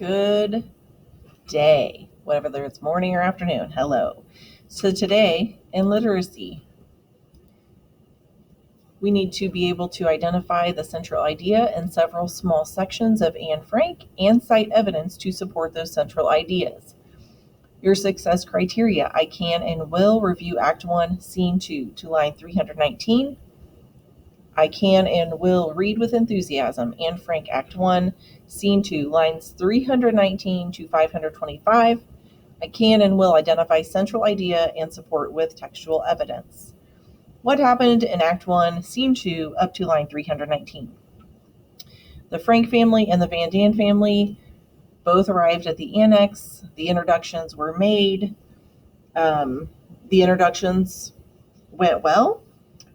Good day, whether it's morning or afternoon. Hello. So today in literacy, we need to be able to identify the central idea in several small sections of Anne Frank and cite evidence to support those central ideas. Your success criteria: I can and will review Act 1, Scene 2 to line 319. I can and will read with enthusiasm Anne Frank Act 1, Scene 2, lines 319 to 525. I can and will identify central idea and support with textual evidence. What happened in Act 1, Scene 2, up to line 319? The Frank family and the Van Daan family both arrived at the annex. The introductions were made. The introductions went well.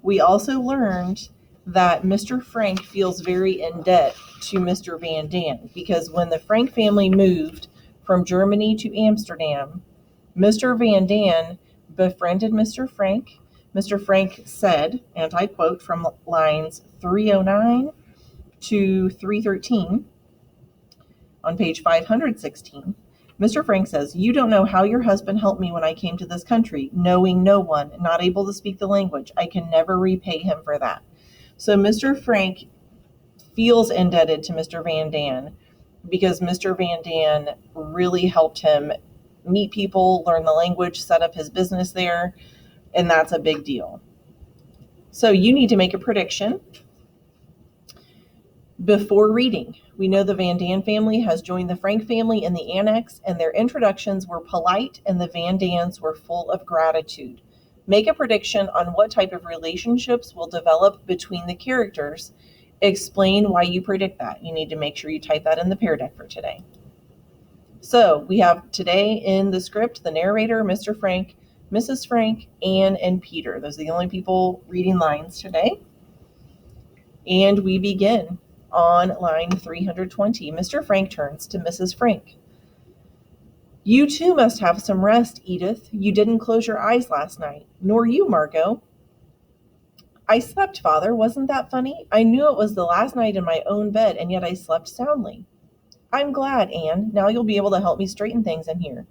We also learned that Mr. Frank feels very in debt to Mr. Van Daan because when the Frank family moved from Germany to Amsterdam, Mr. Van Daan befriended Mr. Frank. Mr. Frank said, and I quote from lines 309 to 313 on page 516, Mr. Frank says, "You don't know how your husband helped me when I came to this country, knowing no one, not able to speak the language. I can never repay him for that." So Mr. Frank feels indebted to Mr. Van Daan because Mr. Van Daan really helped him meet people, learn the language, set up his business there, and that's a big deal. So you need to make a prediction before reading. We know the Van Daan family has joined the Frank family in the annex, and their introductions were polite, and the Van Daans were full of gratitude. Make a prediction on what type of relationships will develop between the characters. Explain why you predict that. You need to make sure you type that in the Pear Deck for today. So we have today in the script the narrator, Mr. Frank, Mrs. Frank, Anne, and Peter. Those are the only people reading lines today. And we begin on line 320. Mr. Frank turns to Mrs. Frank. "You too must have some rest, Edith. You didn't close your eyes last night. Nor you, Margot." "I slept, Father. Wasn't that funny? I knew it was the last night in my own bed, and yet I slept soundly." "I'm glad, Anne. Now you'll be able to help me straighten things in here."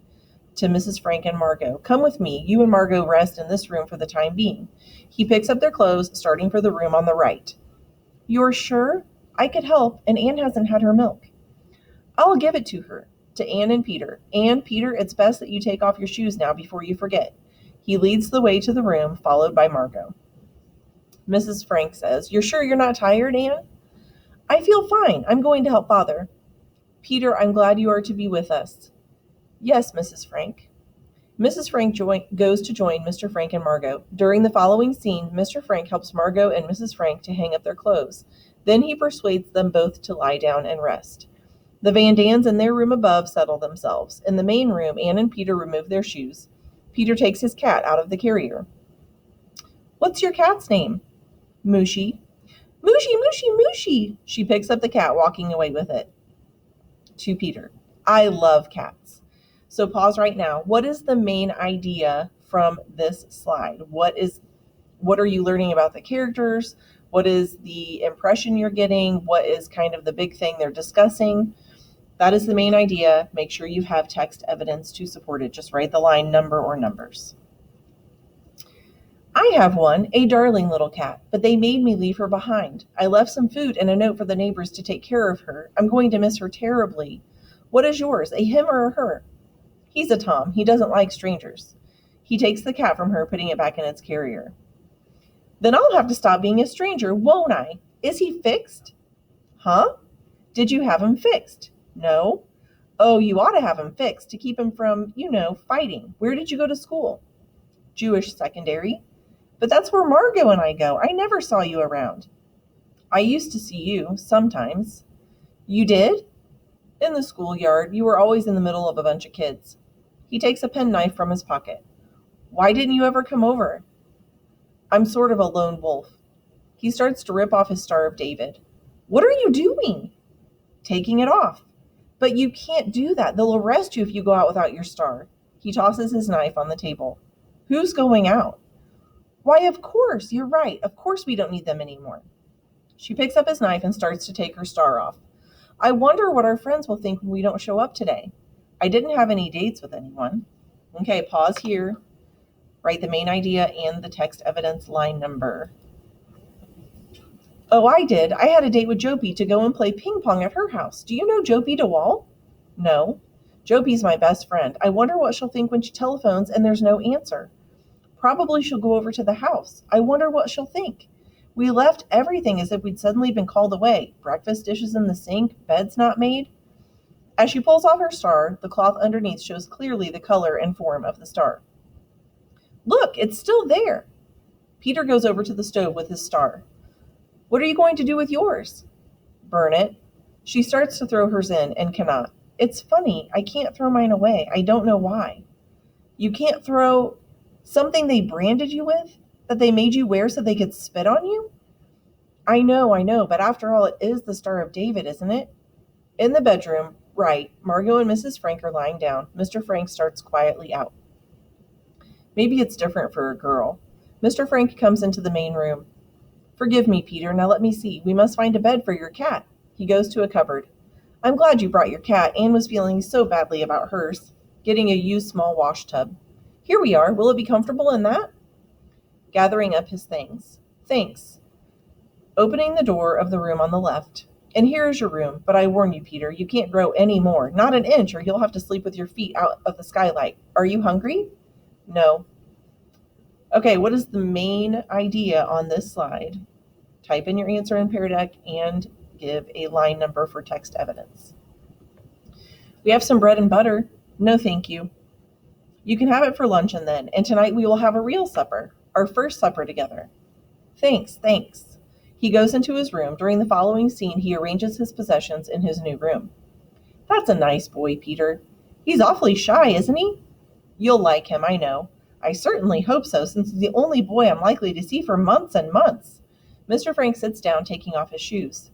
To Mrs. Frank and Margot. "Come with me. You and Margot rest in this room for the time being." He picks up their clothes, starting for the room on the right. "You're sure? I could help, and Anne hasn't had her milk." "I'll give it to her." To Anne and Peter. "Anne, Peter, it's best that you take off your shoes now before you forget." He leads the way to the room, followed by Margot. Mrs. Frank says, "You're sure you're not tired, Anne?" "I feel fine. I'm going to help Father." "Peter, I'm glad you are to be with us." "Yes, Mrs. Frank." Mrs. Frank goes to join Mr. Frank and Margot. During the following scene, Mr. Frank helps Margot and Mrs. Frank to hang up their clothes. Then he persuades them both to lie down and rest. The Van Daans in their room above settle themselves. In the main room, Anne and Peter remove their shoes. Peter takes his cat out of the carrier. "What's your cat's name?" "Mooshy." "Mooshy, Mooshy, Mooshy." She picks up the cat, walking away with it. To Peter. "I love cats." So pause right now. What is the main idea from this slide? What are you learning about the characters? What is the impression you're getting? What is kind of the big thing they're discussing? That is the main idea. Make sure you have text evidence to support it. Just write the line number or numbers. "I have one, a darling little cat, but they made me leave her behind. I left some food and a note for the neighbors to take care of her. I'm going to miss her terribly. What is yours, a him or a her?" "He's a Tom. He doesn't like strangers." He takes the cat from her, putting it back in its carrier. "Then I'll have to stop being a stranger, won't I? Is he fixed?" "Huh? Did you have him fixed?" "No." "Oh, you ought to have him fixed to keep him from, fighting. Where did you go to school?" "Jewish secondary." "But that's where Margot and I go. I never saw you around." "I used to see you, sometimes." "You did?" "In the schoolyard. You were always in the middle of a bunch of kids." He takes a penknife from his pocket. "Why didn't you ever come over?" "I'm sort of a lone wolf." He starts to rip off his Star of David. "What are you doing?" "Taking it off." "But you can't do that. They'll arrest you if you go out without your star." He tosses his knife on the table. "Who's going out?" "Why, of course. You're right. Of course we don't need them anymore." She picks up his knife and starts to take her star off. I wonder what our friends will think when we don't show up today. I didn't have any dates with anyone. Okay, pause here. Write the main idea and the text evidence line number. Oh, I did. I had a date with Jopi to go and play ping pong at her house. Do you know Jopi DeWall? No. Jopi's my best friend. I wonder what she'll think when she telephones and there's no answer. Probably she'll go over to the house. I wonder what she'll think. We left everything as if we'd suddenly been called away. Breakfast dishes in the sink, beds not made. As she pulls off her star, the cloth underneath shows clearly the color and form of the star. Look, it's still there. Peter goes over to the stove with his star. What are you going to do with yours? Burn it. She starts to throw hers in and cannot. It's funny, I can't throw mine away. I don't know why. You can't throw something they branded you with? That they made you wear so they could spit on you? I know, but after all, it is the Star of David, isn't it? In the bedroom, right, Margot and Mrs. Frank are lying down. Mr. Frank starts quietly out. Maybe it's different for a girl. Mr. Frank comes into the main room. Forgive me, Peter. Now let me see. We must find a bed for your cat. He goes to a cupboard. I'm glad you brought your cat. Anne was feeling so badly about hers. Getting a used small wash tub. Here we are. Will it be comfortable in that? Gathering up his things. Thanks. Opening the door of the room on the left. And here is your room, but I warn you, Peter, you can't grow any more. Not an inch, or you'll have to sleep with your feet out of the skylight. Are you hungry? No. Okay, what is the main idea on this slide? Type in your answer in Pear Deck and give a line number for text evidence. We have some bread and butter. No, thank you. You can have it for luncheon then, and tonight we will have a real supper, our first supper together. Thanks. He goes into his room. During the following scene, he arranges his possessions in his new room. That's a nice boy, Peter. He's awfully shy, isn't he? You'll like him, I know. I certainly hope so, since he's the only boy I'm likely to see for months and months. Mr. Frank sits down, taking off his shoes.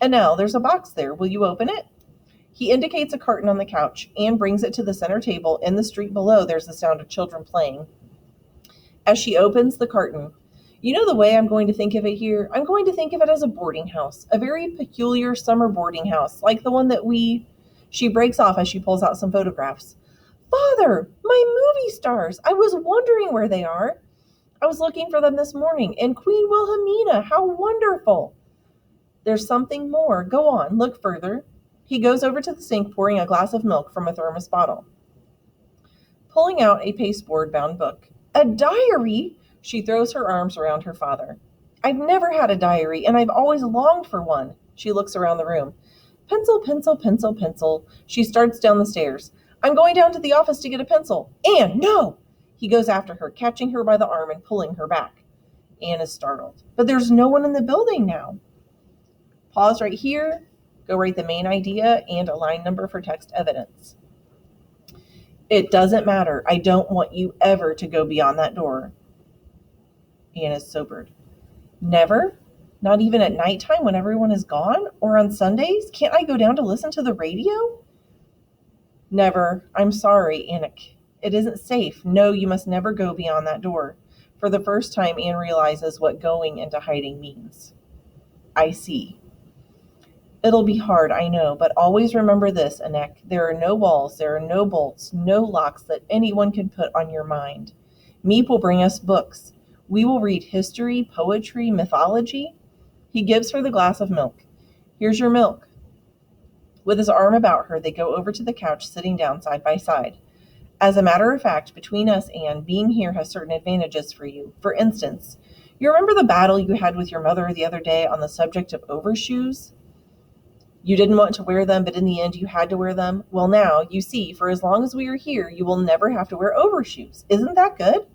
Annelle, there's a box there. Will you open it? He indicates a carton on the couch. Anne brings it to the center table. In the street below, there's the sound of children playing. As she opens the carton, you know the way I'm going to think of it here? I'm going to think of it as a boarding house, a very peculiar summer boarding house, like the one that She breaks off as she pulls out some photographs. Father, my movie stars! I was wondering where they are. I was looking for them this morning. And Queen Wilhelmina, how wonderful! There's something more. Go on, look further. He goes over to the sink, pouring a glass of milk from a thermos bottle. Pulling out a pasteboard-bound book. A diary? She throws her arms around her father. I've never had a diary, and I've always longed for one. She looks around the room. Pencil, pencil, pencil, pencil. She starts down the stairs. I'm going down to the office to get a pencil. Anne, no! He goes after her, catching her by the arm and pulling her back. Anne is startled. But there's no one in the building now. Pause right here. Go write the main idea and a line number for text evidence. It doesn't matter. I don't want you ever to go beyond that door. Anne is sobered. Never? Not even at nighttime when everyone is gone? Or on Sundays? Can't I go down to listen to the radio? Never. I'm sorry, Anik. It isn't safe. No, you must never go beyond that door. For the first time, Anne realizes what going into hiding means. I see. It'll be hard, I know, but always remember this, Anek. There are no walls, there are no bolts, no locks that anyone can put on your mind. Meep will bring us books. We will read history, poetry, mythology. He gives her the glass of milk. Here's your milk. With his arm about her, they go over to the couch, sitting down side by side. As a matter of fact, between us, Anne, being here has certain advantages for you. For instance, you remember the battle you had with your mother the other day on the subject of overshoes? You didn't want to wear them, but in the end you had to wear them. Well, now, you see, for as long as we are here, you will never have to wear overshoes. Isn't that good?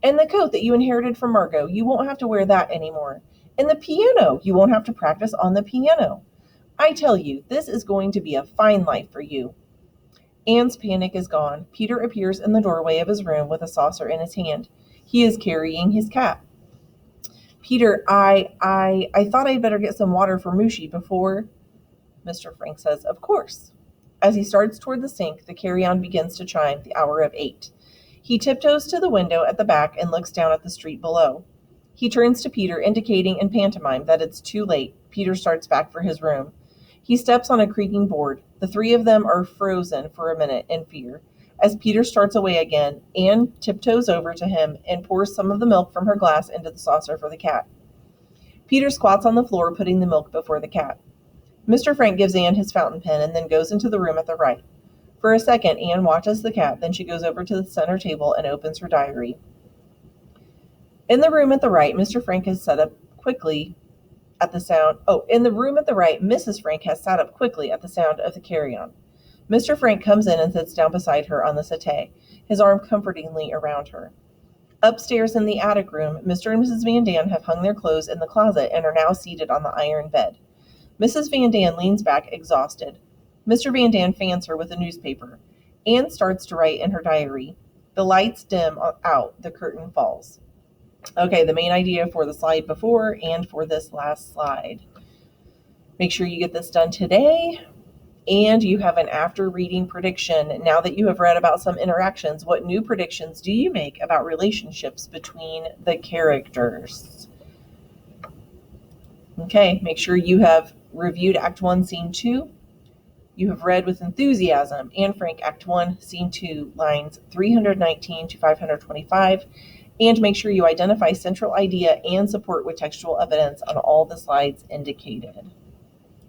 And the coat that you inherited from Margot, you won't have to wear that anymore. And the piano, you won't have to practice on the piano. I tell you, this is going to be a fine life for you. Anne's panic is gone. Peter appears in the doorway of his room with a saucer in his hand. He is carrying his cat. Peter, I thought I'd better get some water for Mooshie before... Mr. Frank says, of course. As he starts toward the sink, the carry-on begins to chime the hour of 8. He tiptoes to the window at the back and looks down at the street below. He turns to Peter, indicating in pantomime that it's too late. Peter starts back for his room. He steps on a creaking board. The three of them are frozen for a minute in fear. As Peter starts away again, Anne tiptoes over to him and pours some of the milk from her glass into the saucer for the cat. Peter squats on the floor, putting the milk before the cat. Mr. Frank gives Anne his fountain pen and then goes into the room at the right. For a second, Anne watches the cat, then she goes over to the center table and opens her diary. In the room at the right, Mr. Frank has sat up quickly at the sound. In the room at the right, Mrs. Frank has sat up quickly at the sound of the carry-on. Mr. Frank comes in and sits down beside her on the settee, his arm comfortingly around her. Upstairs in the attic room, Mr. and Mrs. Van Daan have hung their clothes in the closet and are now seated on the iron bed. Mrs. Van Daan leans back, exhausted. Mr. Van Daan fans her with a newspaper. Anne starts to write in her diary. The lights dim out, the curtain falls. Okay, the main idea for the slide before and for this last slide. Make sure you get this done today. And you have an after reading prediction. Now that you have read about some interactions, what new predictions do you make about relationships between the characters? Okay, make sure you have reviewed Act 1, Scene 2. You have read with enthusiasm Anne Frank, Act 1, Scene 2, lines 319 to 525. And make sure you identify central idea and support with textual evidence on all the slides indicated.